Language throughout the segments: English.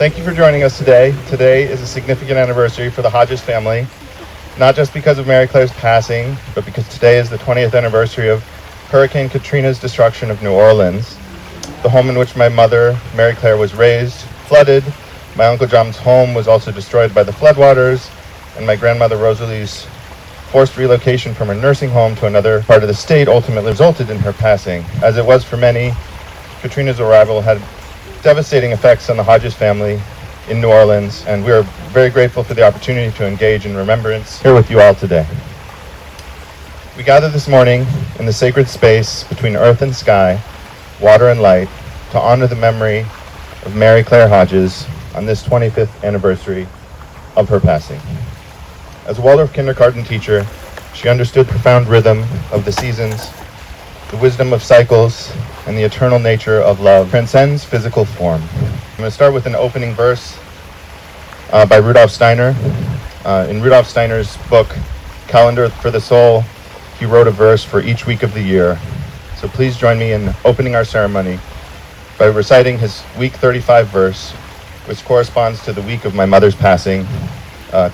Thank you for joining us today. Today is a significant anniversary for the Hodges family, not just because of Mary Claire's passing, but because today is the 20th anniversary of Hurricane Katrina's destruction of New Orleans. The home in which my mother, Mary Claire, was raised, flooded. My Uncle John's home was also destroyed by the floodwaters, and my grandmother Rosalie's forced relocation from her nursing home to another part of the state ultimately resulted in her passing. As it was for many, Katrina's arrival had devastating effects on the Hodges family in New Orleans, and we are very grateful for the opportunity to engage in remembrance here with you all today. We gather this morning in the sacred space between earth and sky, water and light, to honor the memory of Mary Claire Hodges on this 25th anniversary of her passing. As a Waldorf kindergarten teacher, she understood profound rhythm of the seasons, the wisdom of cycles, and the eternal nature of love transcends physical form. I'm going to start with an opening verse by Rudolf Steiner. In Rudolf Steiner's book, Calendar for the Soul, he wrote a verse for each week of the year. So please join me in opening our ceremony by reciting his week 35 verse, which corresponds to the week of my mother's passing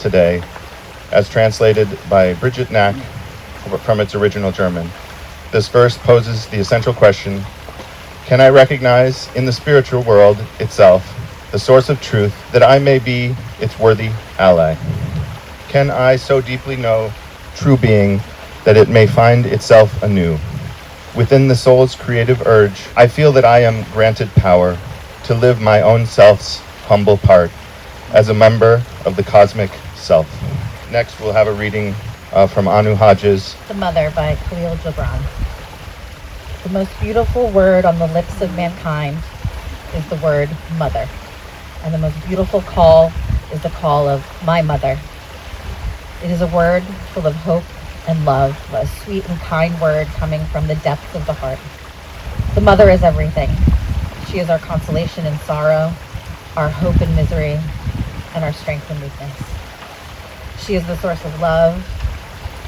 today, as translated by Bridget Knack from its original German. This verse poses the essential question: can I recognize in the spiritual world itself the source of truth, that I may be its worthy ally? Can I so deeply know true being that it may find itself anew? Within the soul's creative urge, I feel that I am granted power to live my own self's humble part as a member of the cosmic self. Next, we'll have a reading from Anu Hodges. The Mother by Khalil Gibran. The most beautiful word on the lips of mankind is the word mother. And the most beautiful call is the call of my mother. It is a word full of hope and love, a sweet and kind word coming from the depths of the heart. The mother is everything. She is our consolation in sorrow, our hope in misery, and our strength in weakness. She is the source of love,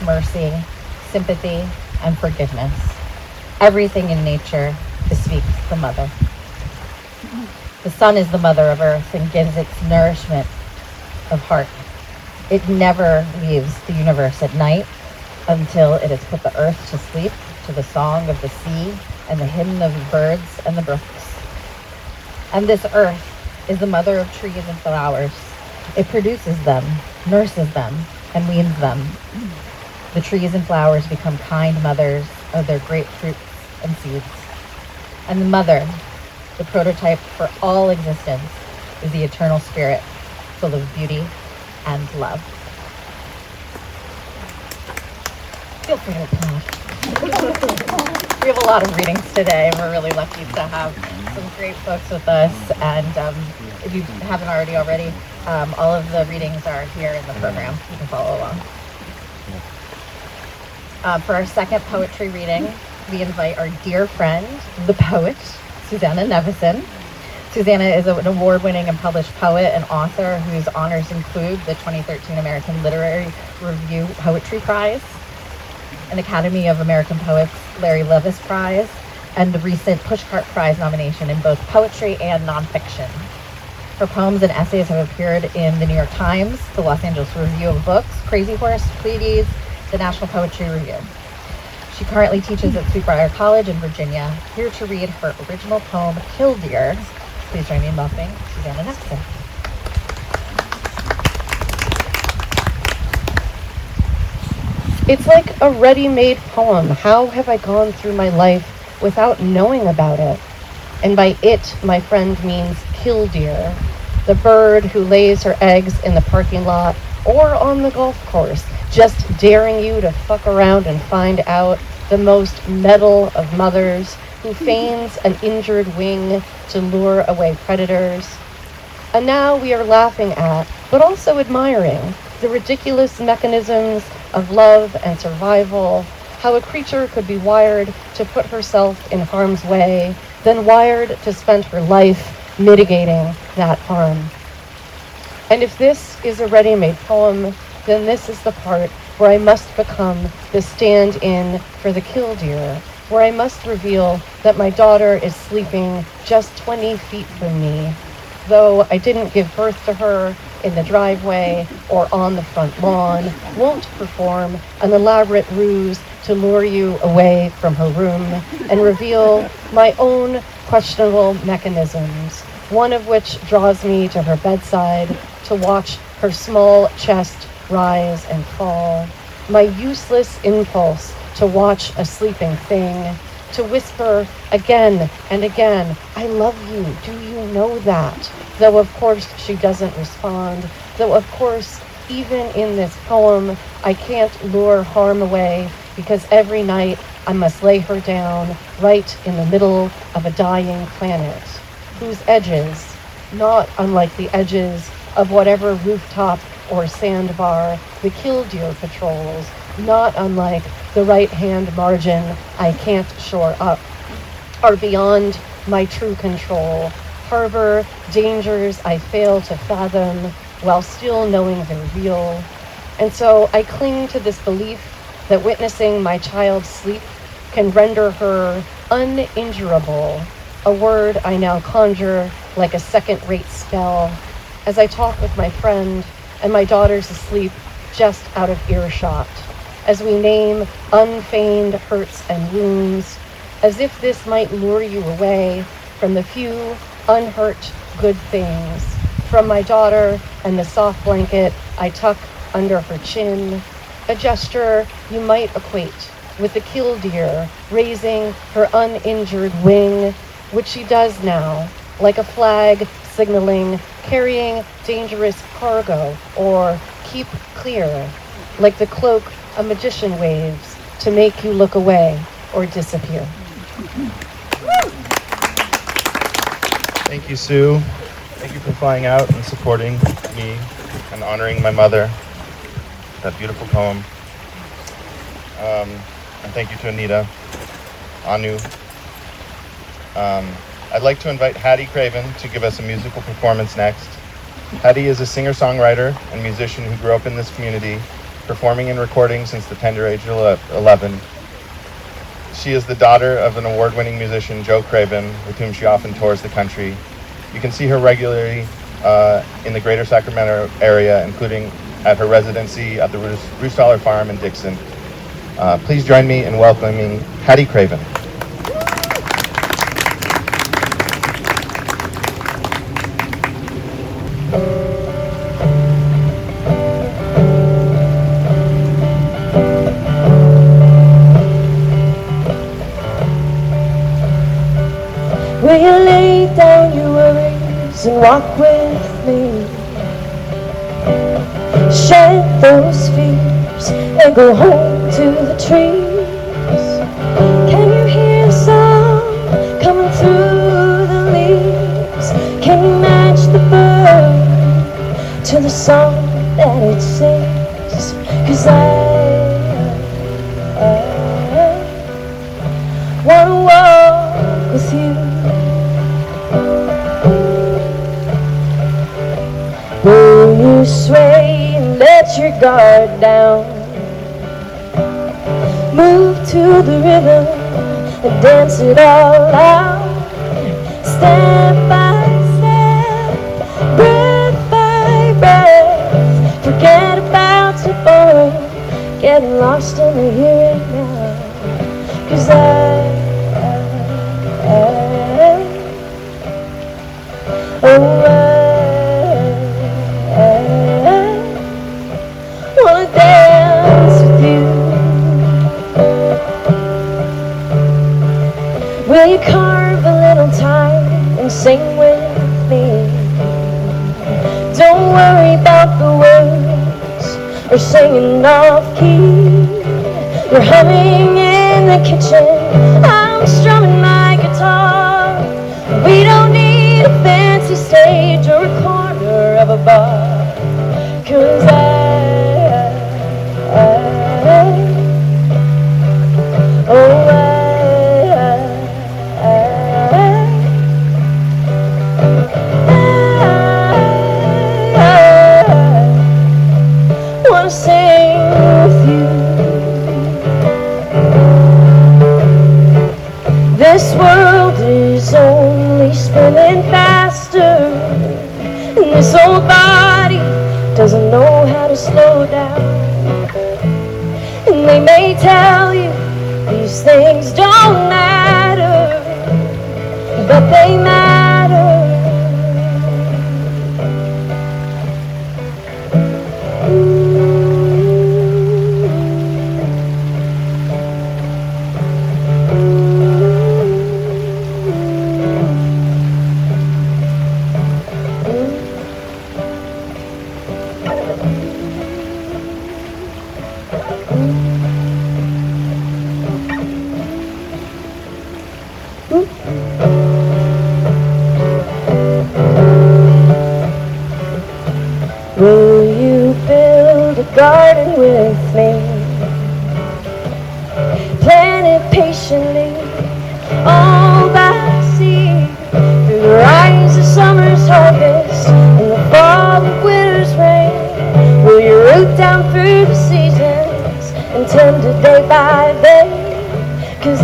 mercy, sympathy, and forgiveness. Everything in nature bespeaks the mother. The sun is the mother of earth and gives its nourishment of heart. It never leaves the universe at night until it has put the earth to sleep to the song of the sea and the hymn of the birds and the brooks. And this earth is the mother of trees and flowers. It produces them, nurses them, and weans them. The trees and flowers become kind mothers of their great fruits and seeds. And the mother, the prototype for all existence, is the eternal spirit, full of beauty and love. Feel free to applaud. We have a lot of readings today. We're really lucky to have some great folks with us. And if you haven't already, all of the readings are here in the program. You can follow along. For our second poetry reading, we invite our dear friend, the poet, Susanna Nevison. Susanna is an award-winning and published poet and author whose honors include the 2013 American Literary Review Poetry Prize, an Academy of American Poets Larry Levis Prize, and the recent Pushcart Prize nomination in both poetry and nonfiction. Her poems and essays have appeared in the New York Times, the Los Angeles Review of Books, Crazy Horse, Pleiades, the National Poetry Review. She currently teaches at Sweetbriar College in Virginia, here to read her original poem, Killdeer. Please join me in welcoming Susanna Nevison. It's like a ready-made poem. How have I gone through my life without knowing about it? And by it, my friend means killdeer, the bird who lays her eggs in the parking lot or on the golf course, just daring you to fuck around and find out, the most metal of mothers who feigns an injured wing to lure away predators. And now we are laughing at, but also admiring, the ridiculous mechanisms of love and survival, how a creature could be wired to put herself in harm's way, then wired to spend her life mitigating that harm. And if this is a ready-made poem, then this is the part where I must become the stand-in for the killdeer, where I must reveal that my daughter is sleeping just 20 feet from me, though I didn't give birth to her in the driveway or on the front lawn, won't perform an elaborate ruse to lure you away from her room and reveal my own questionable mechanisms, one of which draws me to her bedside to watch her small chest rise and fall, my useless impulse to watch a sleeping thing, to whisper again and again, "I love you, do you know that?" Though of course she doesn't respond, though of course even in this poem I can't lure harm away, because every night I must lay her down right in the middle of a dying planet, whose edges, not unlike the edges of whatever rooftop or sandbar the killdeer patrols, not unlike the right-hand margin I can't shore up, are beyond my true control, harbor dangers I fail to fathom while still knowing they're real. And so I cling to this belief that witnessing my child's sleep can render her uninjurable, a word I now conjure like a second-rate spell, as I talk with my friend and my daughter's asleep just out of earshot, as we name unfeigned hurts and wounds, as if this might lure you away from the few unhurt good things, from my daughter and the soft blanket I tuck under her chin, a gesture you might equate with the killdeer raising her uninjured wing, which she does now, like a flag signaling carrying dangerous cargo, or keep clear, like the cloak a magician waves to make you look away or disappear. Thank you, Sue. Thank you for flying out and supporting me and honoring my mother. That beautiful poem. And thank you to Anita, Anu. I'd like to invite Hattie Craven to give us a musical performance next. Hattie is a singer-songwriter and musician who grew up in this community, performing and recording since the tender age of 11. She is the daughter of an award-winning musician, Joe Craven, with whom she often tours the country. You can see her regularly in the greater Sacramento area, including at her residency at the Roostaller Farm in Dixon. Please join me in welcoming Hattie Craven. Will you lay down your worries and walk with me? Shed those fears and go home to the trees. Can you hear the sound coming through the leaves? Can you match the bird to the song that it sings? 'Cause I wanna walk with you. Will you sway and let your guard down? Move to the rhythm and dance it all out. Step by step, breath by breath. Forget about tomorrow, get lost in the here and now. 'Cause I wanna dance with you. Will you carve a little time and sing with me? Don't worry about the words or singing off key. You're humming in the kitchen, I'm strumming my guitar. We don't need a fancy stage or a corner of a bar. 'Cause wanna sing with you. This world is only spinning faster. tell you these things don't matter, but they matter. Will you build a garden with me? Plant it patiently, all by sea, through the rise of summer's harvest and the fall of winter's rain. Will you root down through the seasons and tend it day by day? 'Cause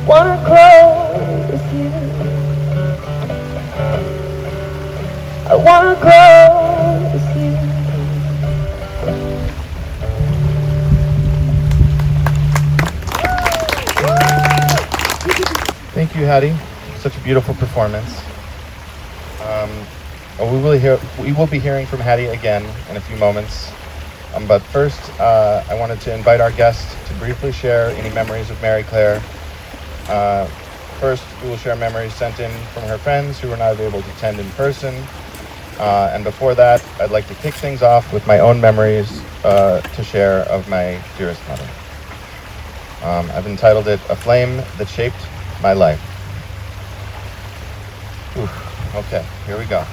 wanna grow with you. I wanna grow with you. Thank you, Hattie. Such a beautiful performance. We will be hearing from Hattie again in a few moments. But first, I wanted to invite our guest to briefly share any memories of Mary Clare. First, we will share memories sent in from her friends who were not able to attend in person. And before that, I'd like to kick things off with my own memories to share of my dearest mother. I've entitled it "A Flame That Shaped My Life." Okay, here we go.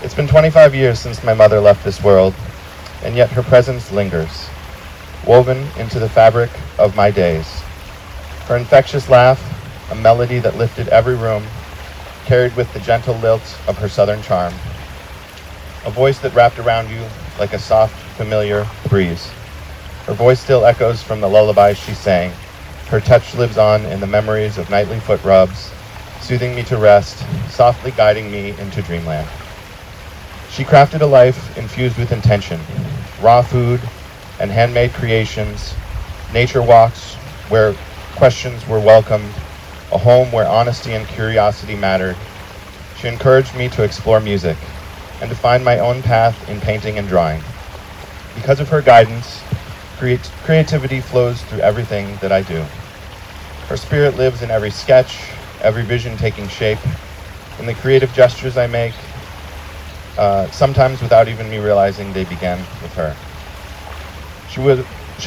It's been 25 years since my mother left this world, and yet her presence lingers, woven into the fabric of my days. Her infectious laugh, a melody that lifted every room, carried with the gentle lilt of her southern charm. A voice that wrapped around you like a soft, familiar breeze. Her voice still echoes from the lullabies she sang. Her touch lives on in the memories of nightly foot rubs, soothing me to rest, softly guiding me into dreamland. She crafted a life infused with intention, raw food and handmade creations, nature walks where questions were welcomed, a home where honesty and curiosity mattered. She encouraged me to explore music and to find my own path in painting and drawing. Because of her guidance, creativity flows through everything that I do. Her spirit lives in every sketch, every vision taking shape, in the creative gestures I make, sometimes without even me realizing they began with her. She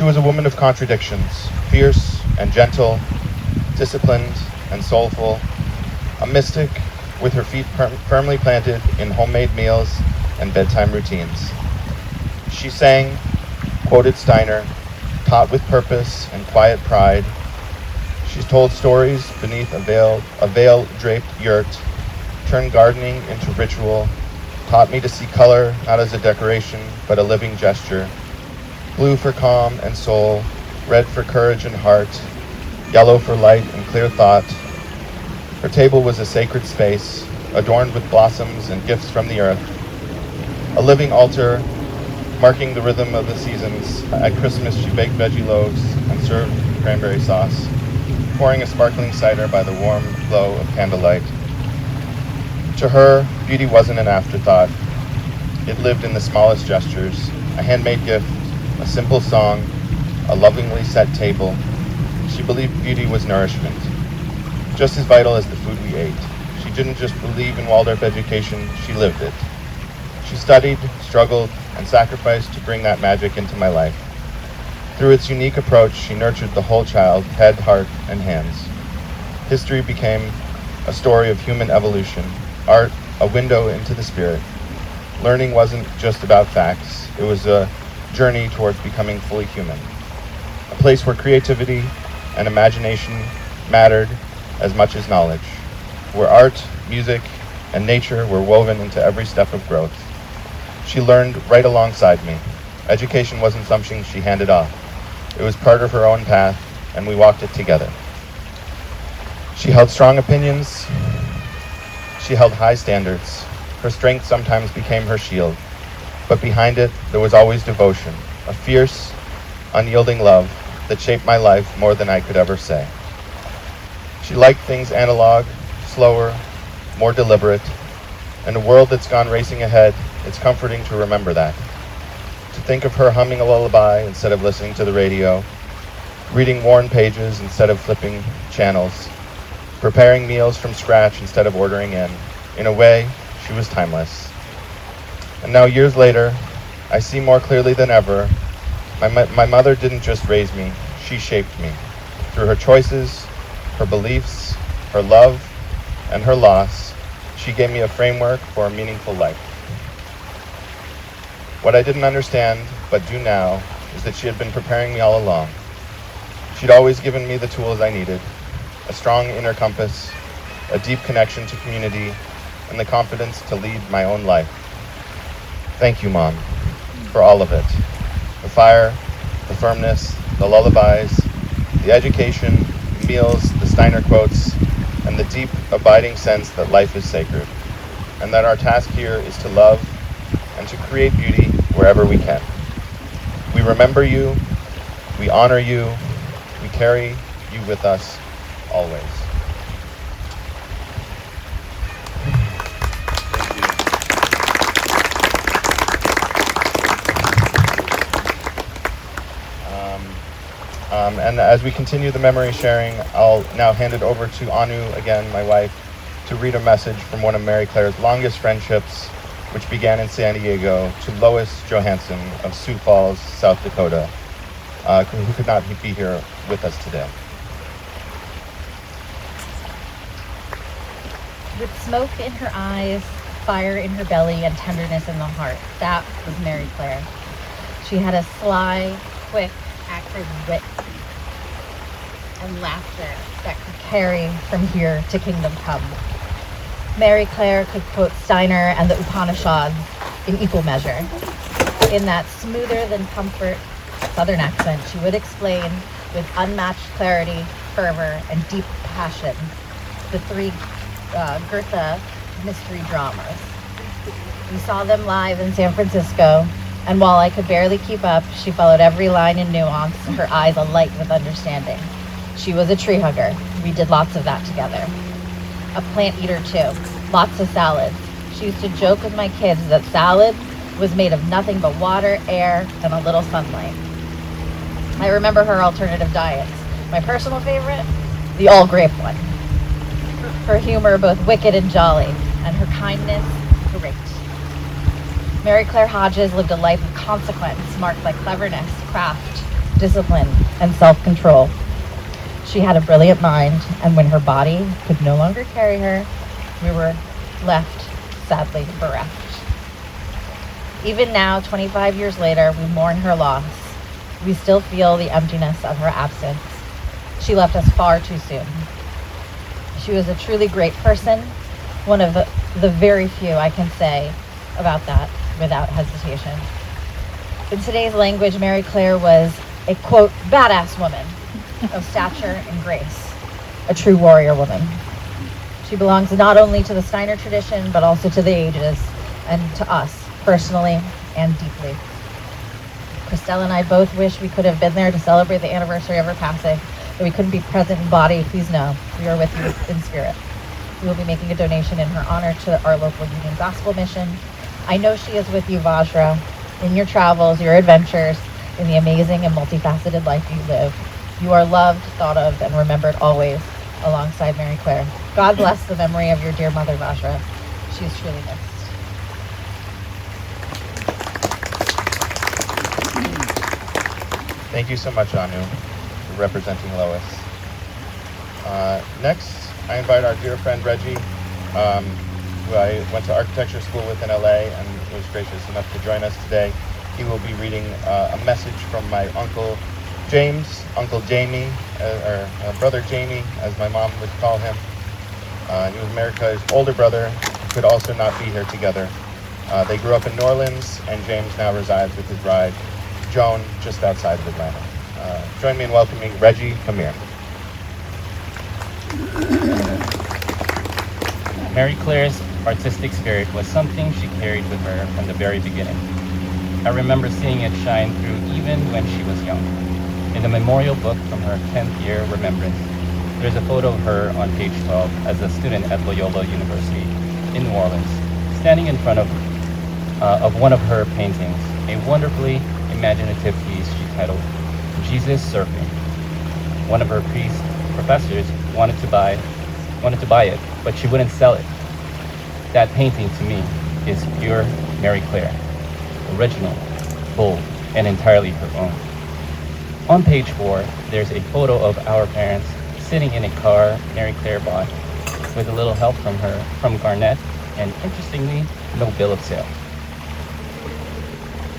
was a woman of contradictions, fierce and gentle, disciplined and soulful, a mystic with her feet firmly planted in homemade meals and bedtime routines. She sang, quoted Steiner, taught with purpose and quiet pride. She's told stories beneath a veil-draped yurt, turned gardening into ritual, taught me to see color not as a decoration, but a living gesture. Blue for calm and soul, red for courage and heart, yellow for light and clear thought. Her table was a sacred space, adorned with blossoms and gifts from the earth. A living altar, marking the rhythm of the seasons. At Christmas, she baked veggie loaves and served cranberry sauce, pouring a sparkling cider by the warm glow of candlelight. To her, beauty wasn't an afterthought. It lived in the smallest gestures, a handmade gift, a simple song, a lovingly set table. She believed beauty was nourishment, just as vital as the food we ate. She didn't just believe in Waldorf education, she lived it. She studied, struggled, and sacrificed to bring that magic into my life. Through its unique approach, she nurtured the whole child, head, heart, and hands. History became a story of human evolution, art a window into the spirit. Learning wasn't just about facts, it was a journey towards becoming fully human. A place where creativity and imagination mattered as much as knowledge, where art, music, and nature were woven into every step of growth. She learned right alongside me, Education wasn't something she handed off. It was part of her own path, and we walked it together. She held strong opinions. She held high standards. Her strength sometimes became her shield, but behind it, there was always devotion, a fierce, unyielding love that shaped my life more than I could ever say. She liked things analog, slower, more deliberate. In a world that's gone racing ahead, it's comforting to remember that. To think of her humming a lullaby instead of listening to the radio, reading worn pages instead of flipping channels, preparing meals from scratch instead of ordering in. In a way, she was timeless. And now, years later, I see more clearly than ever, my mother didn't just raise me, she shaped me. Through her choices, her beliefs, her love, and her loss, she gave me a framework for a meaningful life. What I didn't understand, but do now, is that she had been preparing me all along. She'd always given me the tools I needed, a strong inner compass, a deep connection to community, and the confidence to lead my own life. Thank you, Mom, for all of it. The fire, the firmness, the lullabies, the education, the meals, the Steiner quotes, and the deep, abiding sense that life is sacred, and that our task here is to love and to create beauty wherever we can. We remember you, we honor you, we carry you with us always. And as we continue the memory sharing, I'll now hand it over to Anu again, my wife, to read a message from one of Mary Claire's longest friendships, which began in San Diego, to Lois Johansson of Sioux Falls, South Dakota, who could not be here with us today. With smoke in her eyes, fire in her belly, and tenderness in the heart, that was Mary Claire. She had a sly, quick, acrid wit and laughter that could carry from here to kingdom come. Mary Claire could quote Steiner and the Upanishads in equal measure. In that smoother than comfort Southern accent, she would explain with unmatched clarity, fervor, and deep passion the three Goethe mystery dramas. We saw them live in San Francisco, and while I could barely keep up, she followed every line in nuance, her eyes alight with understanding. She was a tree hugger. We did lots of that together. A plant eater too. Lots of salads. She used to joke with my kids that salad was made of nothing but water, air, and a little sunlight. I remember her alternative diets. My personal favorite? The all grape one. Her humor both wicked and jolly, and her kindness great. Mary Clare Hodges lived a life of consequence marked by cleverness, craft, discipline, and self-control. She had a brilliant mind, and when her body could no longer carry her, we were left, sadly, bereft. Even now, 25 years later, we mourn her loss. We still feel the emptiness of her absence. She left us far too soon. She was a truly great person, one of the very few I can say about that without hesitation. In today's language, Mary Claire was a, quote, badass woman of stature and grace, a true warrior woman. She belongs not only to the Steiner tradition, but also to the ages, and to us, personally and deeply. Christelle and I both wish we could have been there to celebrate the anniversary of her passing, but we couldn't be present in body. Please know, we are with you in spirit. We will be making a donation in her honor to our local Union Gospel Mission. I know she is with you, Vajra, in your travels, your adventures, in the amazing and multifaceted life you live. You are loved, thought of, and remembered always alongside Mary Claire. God bless the memory of your dear mother, Vajra. She is truly missed. Thank you so much, Anu, for representing Lois. Next, I invite our dear friend Reggie, who I went to architecture school with in LA and was gracious enough to join us today. He will be reading a message from my Uncle James, Uncle Jamie, or Brother Jamie, as my mom would call him. He was Mary Claire's older brother, who could also not be here together. They grew up in New Orleans, and James now resides with his bride Joan just outside of Atlanta. Join me in welcoming Reggie Hamir. Mary Claire's artistic spirit was something she carried with her from the very beginning. I remember seeing it shine through even when she was young. In the memorial book from her 10th year remembrance, there's a photo of her on page 12 as a student at Loyola University in New Orleans, standing in front of one of her paintings, a wonderfully imaginative piece she titled Jesus Surfing. One of her professors wanted to buy it, but she wouldn't sell it. That painting to me is pure Mary Claire, original, bold, and entirely her own. On page 4, there's a photo of our parents sitting in a car Mary Claire bought with a little help from Garnett, and interestingly, no bill of sale.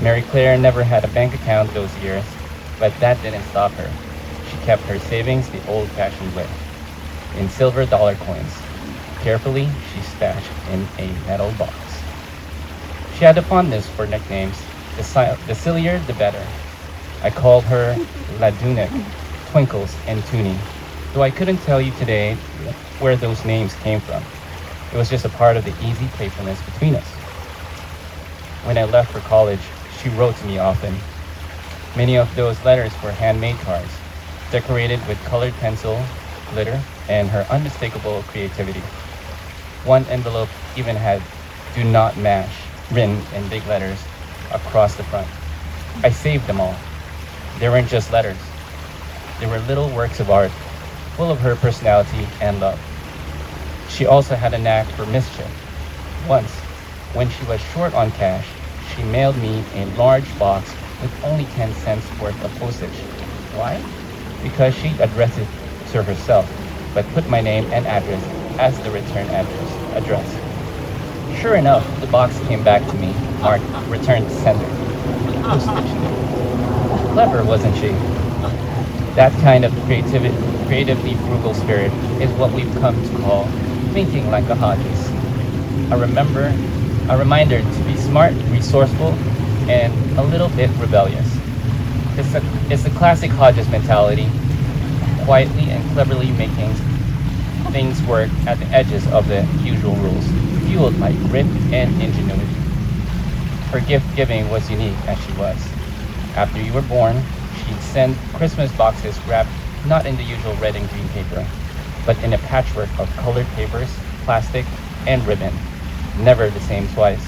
Mary Claire never had a bank account those years, but that didn't stop her. She kept her savings the old-fashioned way, in silver dollar coins. Carefully, she stashed in a metal box. She had a fondness for nicknames. The sillier, the better. I called her La Dunic, Twinkles, and Toonie, though I couldn't tell you today where those names came from. It was just a part of the easy playfulness between us. When I left for college, she wrote to me often. Many of those letters were handmade cards, decorated with colored pencil, glitter, and her unmistakable creativity. One envelope even had "Do Not Mash" written in big letters across the front. I saved them all. They weren't just letters. They were little works of art, full of her personality and love. She also had a knack for mischief. Once, when she was short on cash, she mailed me a large box with only 10 cents worth of postage. Why? Because she addressed it to herself, but put my name and address as the return address. Sure enough, the box came back to me, marked "Return to Sender." Postage. Clever, wasn't she? That kind of creatively frugal spirit is what we've come to call thinking like a Hodges. A reminder to be smart, resourceful, and a little bit rebellious. It's the classic Hodges mentality, quietly and cleverly making things work at the edges of the usual rules, fueled by grit and ingenuity. Her gift-giving was unique as she was. After you were born, she'd send Christmas boxes wrapped not in the usual red and green paper, but in a patchwork of colored papers, plastic, and ribbon, never the same twice.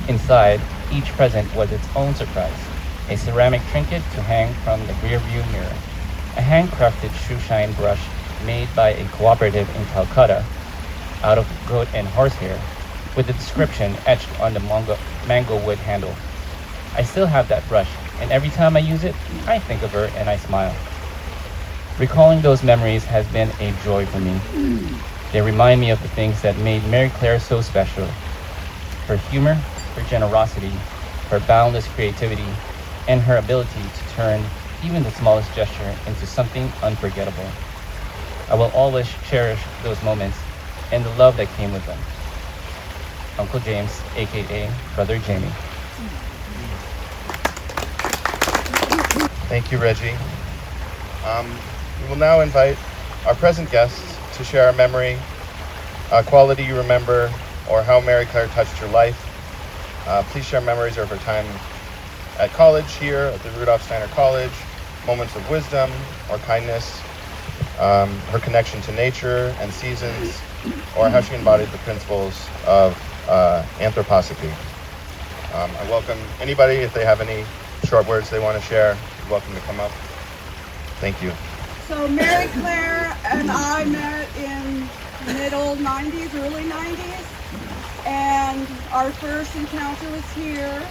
Inside, each present was its own surprise, a ceramic trinket to hang from the rearview mirror, a handcrafted shoe shine brush made by a cooperative in Calcutta out of goat and horsehair, with the description etched on the mango wood handle. I still have that brush, and every time I use it, I think of her and I smile. Recalling those memories has been a joy for me. They remind me of the things that made Mary Claire so special. Her humor, her generosity, her boundless creativity, and her ability to turn even the smallest gesture into something unforgettable. I will always cherish those moments and the love that came with them. Uncle James, aka Brother Jamie. Thank you, Reggie. We will now invite our present guests to share a memory, a quality you remember, or how Mary Claire touched your life. Please share memories of her time at college here at the Rudolf Steiner College, moments of wisdom or kindness, her connection to nature and seasons, or how she embodied the principles of anthroposophy. I welcome anybody, if they have any short words they want to share, you're welcome to come up. Thank you. So Mary Claire and I met in middle 90s, early 90s, and our first encounter was here,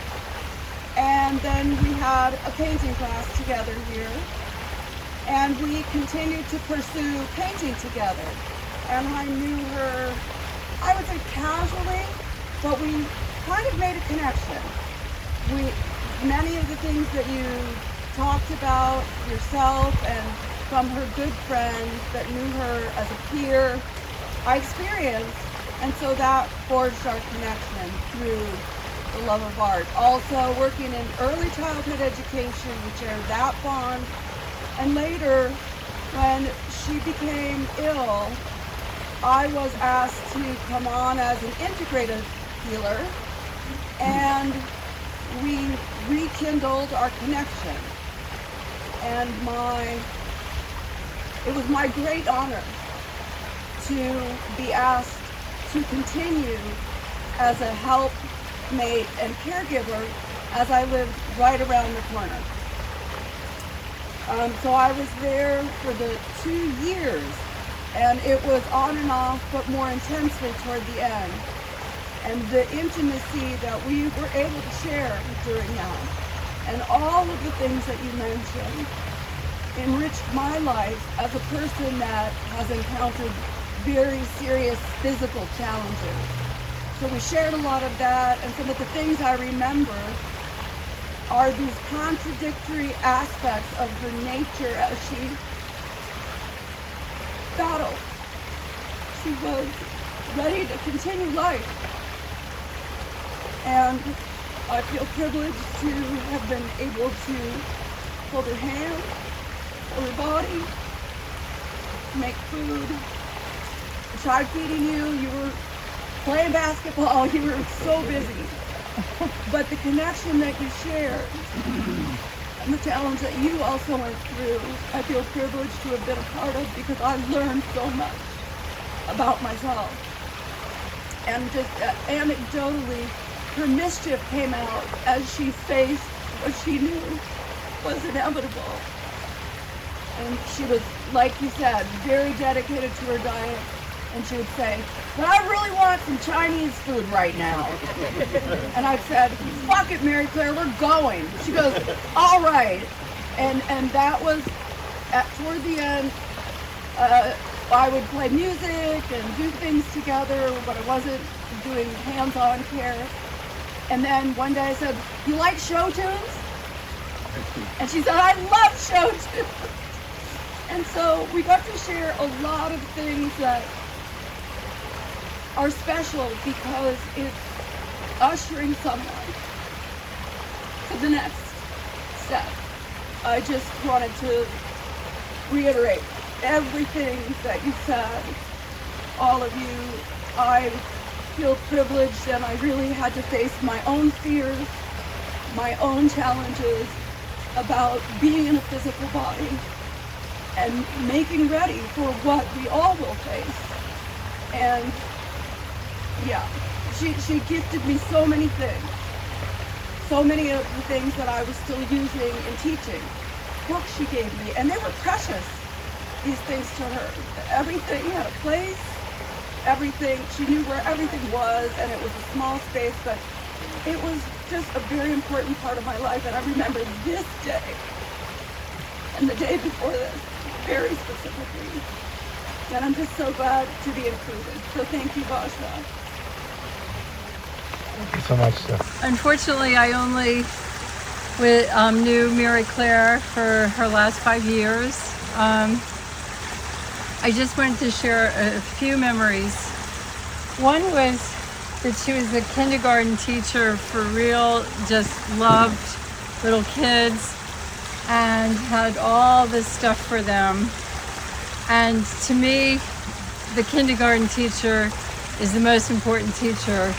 and then we had a painting class together here, and we continued to pursue painting together. And I knew her, I would say casually, but we kind of made a connection. Many of the things that you talked about yourself and from her good friends that knew her as a peer, I experienced, and so that forged our connection through the love of art. Also working in early childhood education, we shared that bond. And later, when she became ill, I was asked to come on as an integrative healer, and we rekindled our connection. And it was my great honor to be asked to continue as a helpmate and caregiver as I lived right around the corner. So I was there for the 2 years, and it was on and off, but more intensely toward the end. And the intimacy that we were able to share during that, and all of the things that you mentioned, enriched my life as a person that has encountered very serious physical challenges. So we shared a lot of that, and some of the things I remember are these contradictory aspects of her nature as she battled. She was ready to continue life. And I feel privileged to have been able to hold her hand, hold her body, make food. I tried feeding you, you were playing basketball, you were so busy. But the connection that you shared and the challenge that you also went through, I feel privileged to have been a part of, because I learned so much about myself. And just anecdotally, her mischief came out as she faced what she knew was inevitable. And she was, like you said, very dedicated to her diet. And she would say, "But I really want some Chinese food right now." And I said, "Fuck it, Mary Claire, we're going." She goes, "All right." And that was, toward the end, I would play music and do things together, but I wasn't doing hands-on care. And then one day I said, "You like show tunes?" And she said, "I love show tunes." And so we got to share a lot of things that are special, because it's ushering someone to the next step. I just wanted to reiterate everything that you said, all of you. I feel privileged, and I really had to face my own fears, my own challenges about being in a physical body and making ready for what we all will face. And yeah, she gifted me so many things. So many of the things that I was still using in teaching. Books she gave me, and they were precious, these things to her. Everything had a place, everything, she knew where everything was, and it was a small space, but it was just a very important part of my life. And I remember this day, and the day before this, very specifically. And I'm just so glad to be included. So thank you, Vajra. Thank you so much, Steph. Unfortunately, I only knew Mary Claire for her last 5 years. I just wanted to share a few memories. One was that she was a kindergarten teacher for real, just loved little kids and had all this stuff for them. And to me, the kindergarten teacher is the most important teacher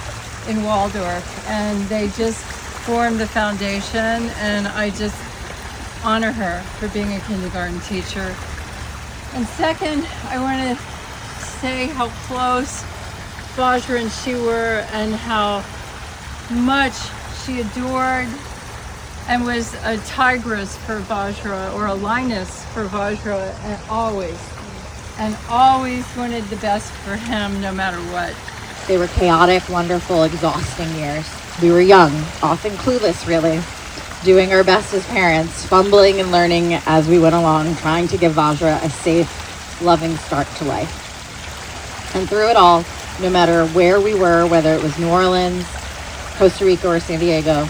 in Waldorf, and they just formed the foundation, and I just honor her for being a kindergarten teacher. And second, I want to say how close Vajra and she were, and how much she adored and was a tigress for Vajra, or a lioness for Vajra, and always wanted the best for him no matter what. They were chaotic, wonderful, exhausting years. We were young, often clueless really, doing our best as parents, fumbling and learning as we went along, trying to give Vajra a safe, loving start to life. And through it all, no matter where we were, whether it was New Orleans, Costa Rica, or San Diego,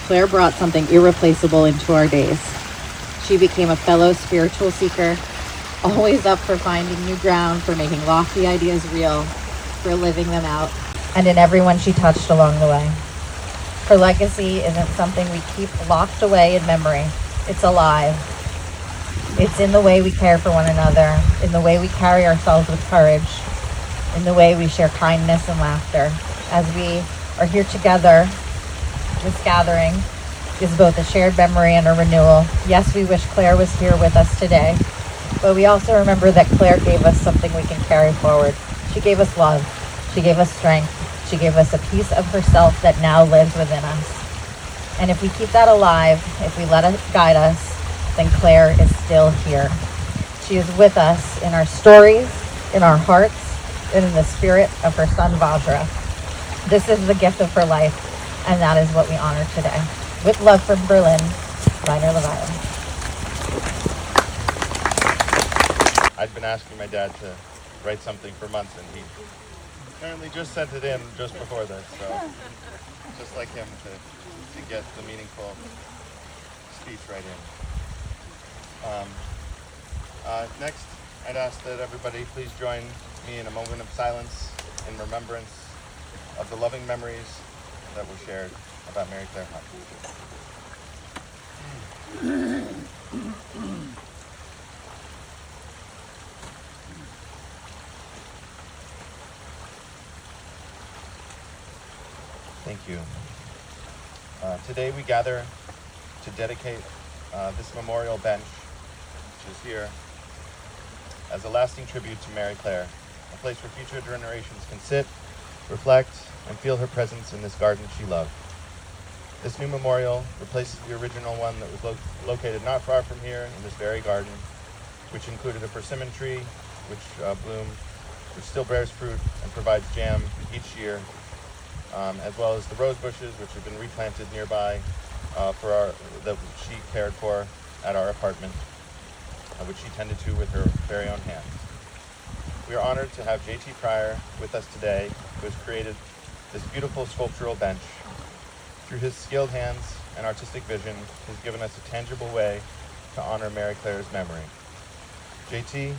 Claire brought something irreplaceable into our days. She became a fellow spiritual seeker, always up for finding new ground, for making lofty ideas real, for living them out, and in everyone she touched along the way. Her legacy isn't something we keep locked away in memory. It's alive. It's in the way we care for one another, in the way we carry ourselves with courage, in the way we share kindness and laughter. As we are here together, this gathering is both a shared memory and a renewal. Yes, we wish Claire was here with us today, but we also remember that Claire gave us something we can carry forward. She gave us love. She gave us strength. She gave us a piece of herself that now lives within us. And if we keep that alive, if we let it guide us, then Claire is still here. She is with us in our stories, in our hearts, and in the spirit of her son Vajra. This is the gift of her life, and that is what we honor today. With love from Berlin, Rainer Levine. I'd been asking my dad to write something for months, and he apparently just sent it in just before this, so just like him to get the meaningful speech right in. Next, I'd ask that everybody please join me in a moment of silence in remembrance of the loving memories that were shared about Mary Clare Hodges. Thank you. Today we gather to dedicate this memorial bench, which is here, as a lasting tribute to Mary Clare, a place where future generations can sit, reflect, and feel her presence in this garden she loved. This new memorial replaces the original one that was located not far from here in this very garden, which included a persimmon tree, which still bears fruit and provides jam each year, as well as the rose bushes, which have been replanted nearby that she cared for at our apartment, which she tended to with her very own hands. We are honored to have J.T. Pryor with us today, who has created this beautiful sculptural bench. Through his skilled hands and artistic vision, he has given us a tangible way to honor Mary Clare's memory. J.T.,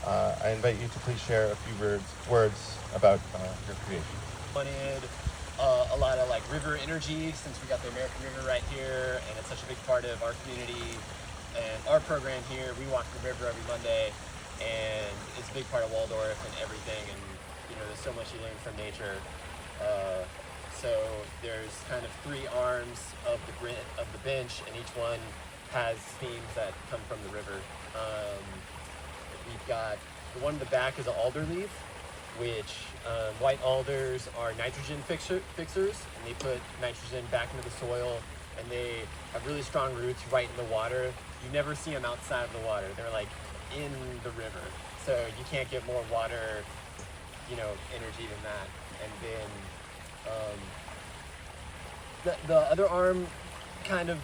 I invite you to please share a few words about your creation. Wanted a lot of like river energy, since we got the American River right here, and it's such a big part of our community and our program here. We walk the river every Monday, and it's a big part of Waldorf and everything, and there's so much you learn from nature. So there's kind of three arms of the bench, and each one has themes that come from the river. We've got the one in the back is an alder leaf, which white alders are nitrogen fixers, and they put nitrogen back into the soil, and they have really strong roots right in the water. You never see them outside of the water. They're like in the river, so you can't get more water, energy than that. And then the other arm kind of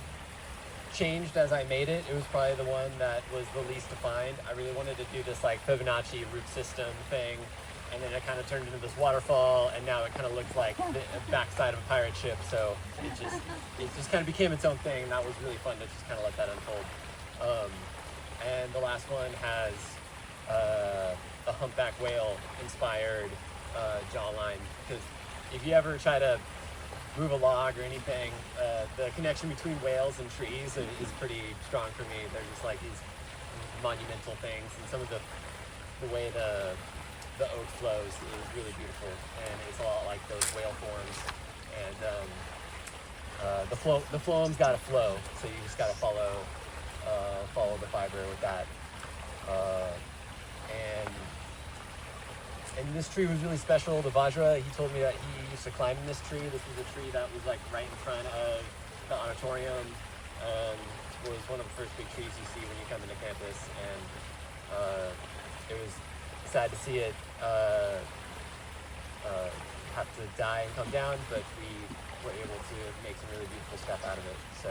changed as I made it. It was probably the one that was the least defined. I really wanted to do this like Fibonacci root system thing, and then it kind of turned into this waterfall, and now it kind of looks like the backside of a pirate ship. So it just kind of became its own thing, and that was really fun to just kind of let that unfold. And the last one has a humpback whale inspired jawline, because if you ever try to move a log or anything, the connection between whales and trees is pretty strong for me. They're just like these monumental things, and some of the way the oak flows is really beautiful, and it's a lot like those whale forms. And the phloem's got to flow, so you just got to follow the fiber with that. And this tree was really special. The Vajra, he told me that he used to climb in this tree. This was a tree that was like right in front of the auditorium. It was one of the first big trees you see when you come into campus, and it was sad to see it have to die and come down, but we were able to make some really beautiful stuff out of it. So,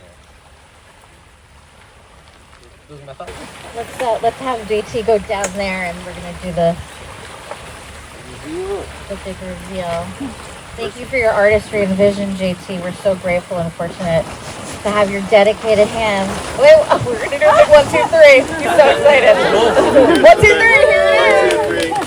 yeah. Those are my thoughts. Let's have JT go down there, and we're gonna do the big reveal. Thank you for your artistry and vision, JT. We're so grateful and fortunate to have your dedicated hands. Wait, we're gonna do a big 1, 2, 3. He's so excited. 1, 2, 3. Here it is.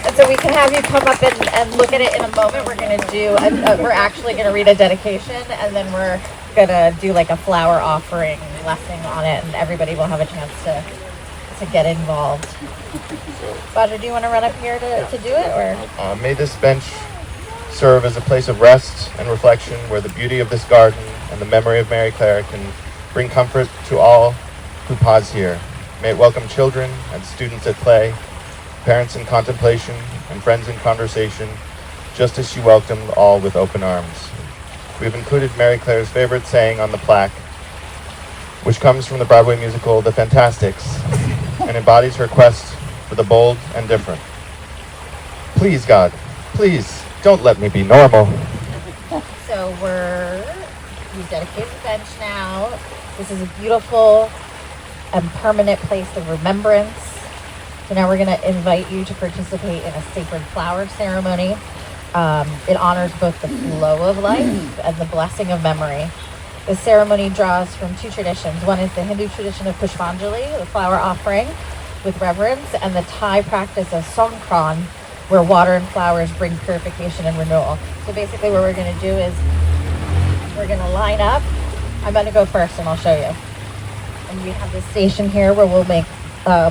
And so we can have you come up and look at it in a moment. We're going to do, we're actually going to read a dedication, and then we're going to do like a flower offering blessing on it, and everybody will have a chance to get involved. Roger, do you want to run up here to do it? Or May this bench serve as a place of rest and reflection where the beauty of this garden and the memory of Mary Clare can bring comfort to all who pause here. May it welcome children and students at play, parents in contemplation, and friends in conversation, just as she welcomed all with open arms. We've included Mary Clare's favorite saying on the plaque, which comes from the Broadway musical The Fantastics, and embodies her quest for the bold and different. Please, God, please, don't let me be normal. So we've dedicated the bench now. This is a beautiful and permanent place of remembrance. So now we're going to invite you to participate in a sacred flower ceremony. It honors both the flow of life and the blessing of memory. The ceremony draws from two traditions. One is the Hindu tradition of Pushpanjali, the flower offering with reverence, and the Thai practice of Songkran, where water and flowers bring purification and renewal. So basically what we're going to do is we're going to line up. I'm going to go first and I'll show you. And we have this station here where we'll make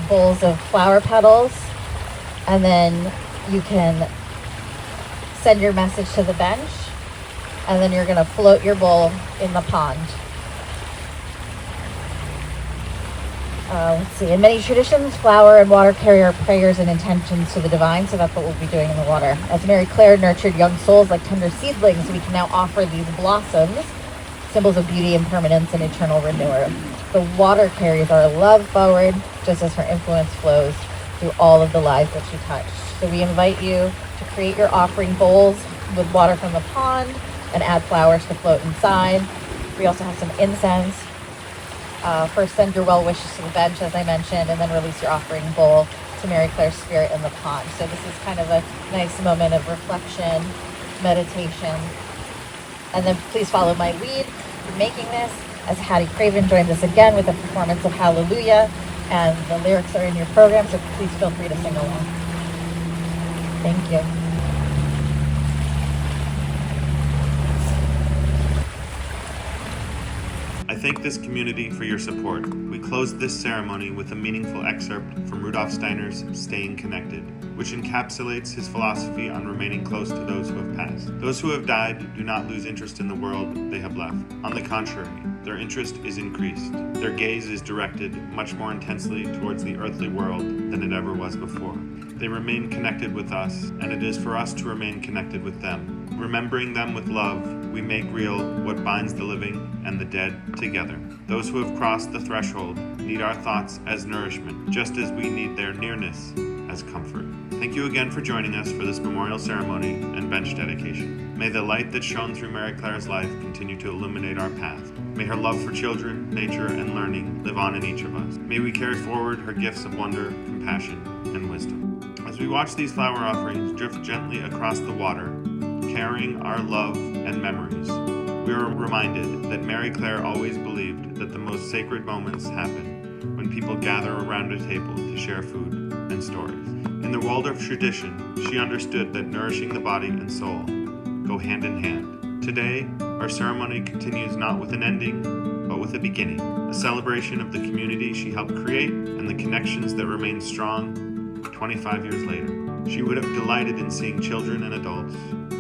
bowls of flower petals, and then you can send your message to the bench, and then you're going to float your bowl in the pond. Let's see. In many traditions, flower and water carry our prayers and intentions to the divine, so that's what we'll be doing in the water. As Mary Clare nurtured young souls like tender seedlings, we can now offer these blossoms, symbols of beauty, impermanence, and eternal renewal. The water carries our love forward, just as her influence flows through all of the lives that she touched. So we invite you to create your offering bowls with water from the pond and add flowers to float inside. We also have some incense. First, send your well wishes to the bench, as I mentioned, and then release your offering bowl to Mary Clare's spirit in the pond. So this is kind of a nice moment of reflection, meditation. And then please follow my lead in making this, as Hattie Craven joins us again with a performance of Hallelujah, and the lyrics are in your program, so please feel free to sing along. Thank you. I thank this community for your support. We close this ceremony with a meaningful excerpt from Rudolf Steiner's Staying Connected, which encapsulates his philosophy on remaining close to those who have passed. Those who have died do not lose interest in the world they have left. On the contrary, their interest is increased. Their gaze is directed much more intensely towards the earthly world than it ever was before. They remain connected with us, and it is for us to remain connected with them. Remembering them with love, we make real what binds the living and the dead together. Those who have crossed the threshold need our thoughts as nourishment, just as we need their nearness as comfort. Thank you again for joining us for this memorial ceremony and bench dedication. May the light that shone through Mary Clare's life continue to illuminate our path. May her love for children, nature, and learning live on in each of us. May we carry forward her gifts of wonder, compassion, and wisdom. As we watch these flower offerings drift gently across the water, carrying our love and memories, we are reminded that Mary Clare always believed that the most sacred moments happen when people gather around a table to share food and stories. In the Waldorf tradition, she understood that nourishing the body and soul go hand in hand. Today, our ceremony continues not with an ending, but with a beginning, a celebration of the community she helped create and the connections that remain strong 25 years later. She would have delighted in seeing children and adults,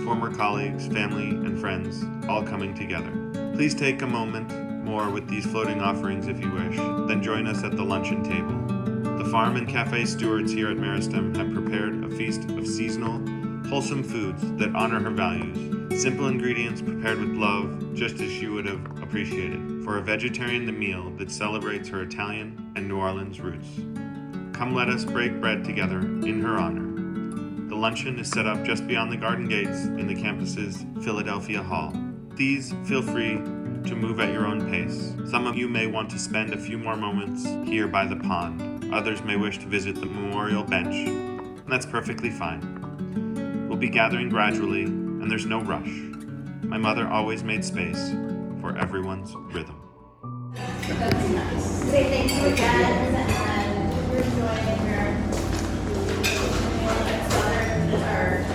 former colleagues, family, and friends all coming together. Please take a moment more with these floating offerings if you wish, then join us at the luncheon table. The farm and cafe stewards here at Meristem have prepared a feast of seasonal, wholesome foods that honor her values. Simple ingredients prepared with love, just as she would have appreciated, for a vegetarian meal that celebrates her Italian and New Orleans roots. Come let us break bread together in her honor. The luncheon is set up just beyond the garden gates in the campus's Philadelphia Hall. Please feel free to move at your own pace. Some of you may want to spend a few more moments here by the pond. Others may wish to visit the memorial bench, and that's perfectly fine. We'll be gathering gradually, and there's no rush. My mother always made space for everyone's rhythm. Say thank you again, and we're joining her. Our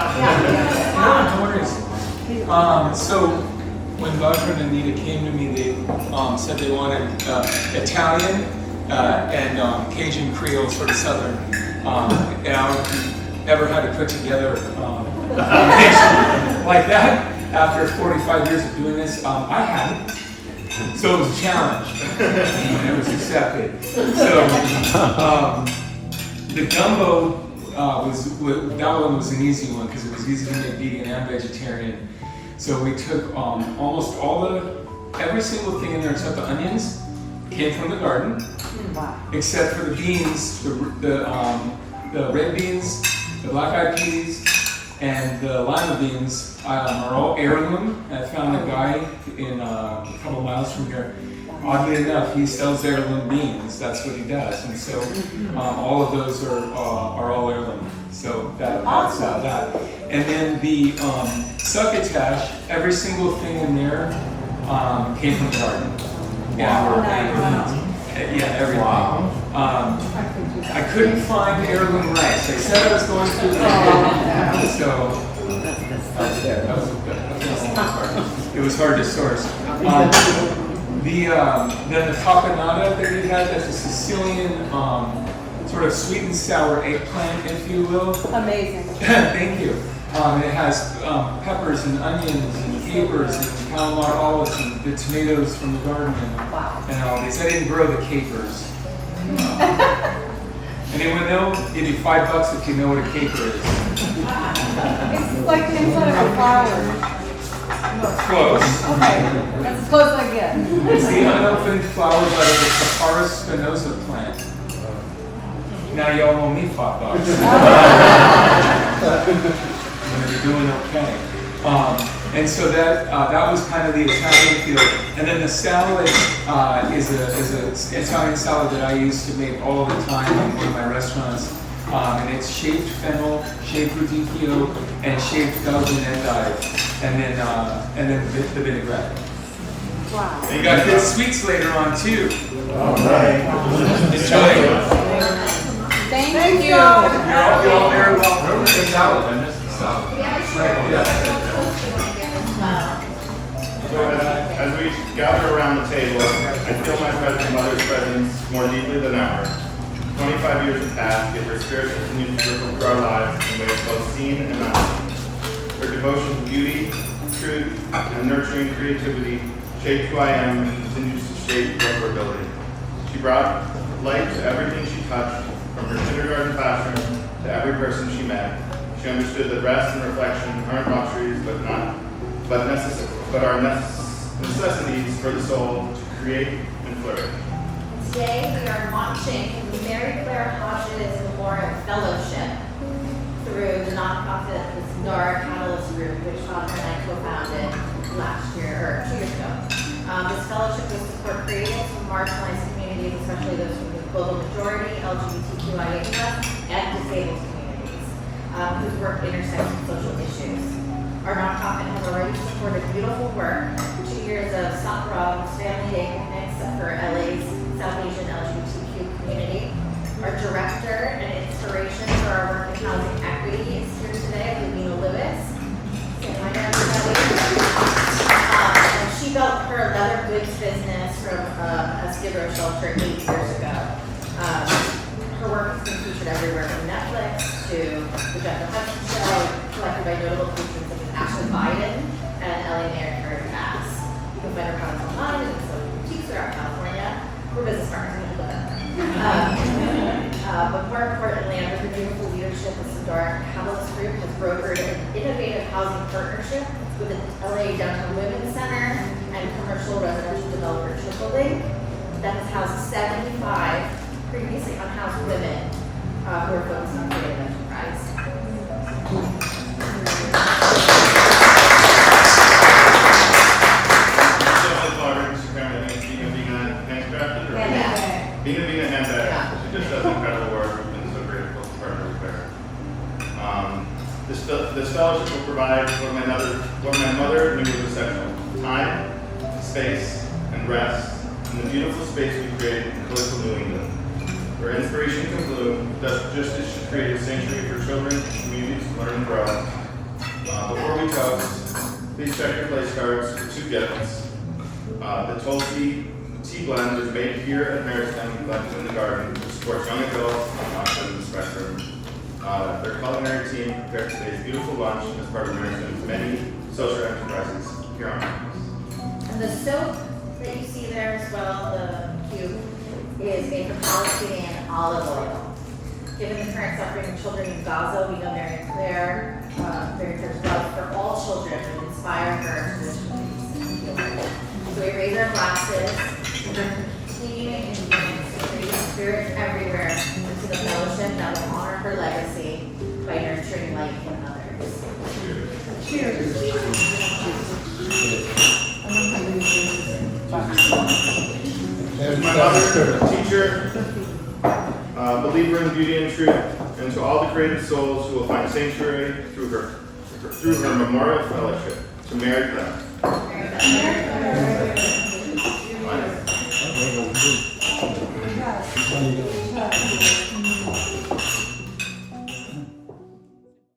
No worries. So when Gibran and Anita came to me, they said they wanted Italian and Cajun Creole, sort of Southern. And I never had to put together a mix like that. After 45 years of doing this, I hadn't. So it was a challenge, and it was accepted. So the gumbo that one was an easy one because it was easy to make vegan and vegetarian. So we took almost every single thing in there except the onions came from the garden, except for the beans, the red beans, the black-eyed peas, and the lima beans are all heirloom. I found a guy in a couple miles from here. Oddly enough, he sells heirloom beans. That's what he does, and so all of those are all heirloom. So that's that. And then the succotash, every single thing in there came from the garden. Yeah, everything. I couldn't find heirloom rice. I said I was going to, so it was hard to source. Then the tapenade that we had, that's a Sicilian sort of sweet and sour eggplant, if you will. Amazing. Thank you. It has peppers and onions and capers and calamari olives and the tomatoes from the garden and all these. I didn't grow the capers. Anyone know? Give you $5 if you know what a caper is. It's like the inside of a flower. Close. Okay, that's as close as I get. It's the unopened flowers out of the Sapphira spinosa plant. Now y'all owe me $5. You're doing okay. And so that was kind of the Italian feel. And then the salad is an Italian salad that I used to make all the time in one of my restaurants. And it's shaved fennel, shaved radicchio, and shaved Belgian endive, and then the vinaigrette. Wow. And you got good sweets later on too. All right. Enjoy. Thank you. You're all very welcome. The salad. I missed the salad. Yeah. So as we gather around the table, I feel my mother's presence more deeply than ever. 25 years have passed, yet her spirit continues to ripple through our lives in ways both seen and unseen. Her devotion to beauty, truth, and nurturing creativity shaped who I am and continues to shape vulnerability. She brought light to everything she touched, from her kindergarten classroom to every person she met. She understood that rest and reflection aren't luxuries, but are necessities for the soul to create and flourish. Today we are launching the Clare Hodges Memorial Fellowship through the nonprofit the SUNDARA Catalyst Group, which Father and I co-founded last year, or 2 years ago. This fellowship will support creatives from marginalized communities, especially those from the global majority, LGBTQIA+, and disabled communities, whose work intersects with social issues. Our nonprofit has already supported beautiful work, 2 years of SUNDARA Family Day picnics for LA's South Asian LGBTQ community. Our director and inspiration for our work in housing equity is here today, Levina Lewis. Say hi to everybody. And she built her leather goods business from a Skid Row shelter 8 years ago. Her work has been featured everywhere from Netflix to the Jeff Hudson Show, collected by notable patrons such as Ashley Biden and LA Mayor Karen Bass. You can find her products online and some boutiques throughout California. We're business partners, we live but more importantly, under the beautiful leadership of SUNDARA Catalyst Group has brokered an innovative housing partnership with the LA Downtown Women's Center and commercial residential developer Triple Link that has housed 75 previously unhoused women who are focused on creative enterprise. Being a handbag, she just does incredible work and so grateful to partner with her. This fellowship will provide what my mother knew was essential: time, space, and rest in the beautiful space we create in coastal New England, where inspiration can bloom, just as she created a sanctuary for children and communities to learn and grow, we toast, please check your place cards for 2 gifts. The Tulsi Tea Blend is made here at Marystown Collective in the Garden to support young adults on autism of the spectrum. Their culinary team prepared today's beautiful lunch as part of Marystown's many social enterprises here on campus. And the soap that you see there as well, the cube, is made from Palestinian olive oil. Given the current suffering of children in Gaza, we know Mary Claire's love for all children would inspire her to wish for peace and healing. So we raise our glasses, and we're continuing in unity to create spirit everywhere into the fellowship that will honor her legacy by nurturing life in others. Cheers. As my mother, a teacher, believer in beauty and truth, and to all the creative souls who will find sanctuary through her memorial fellowship, to Mary Claire.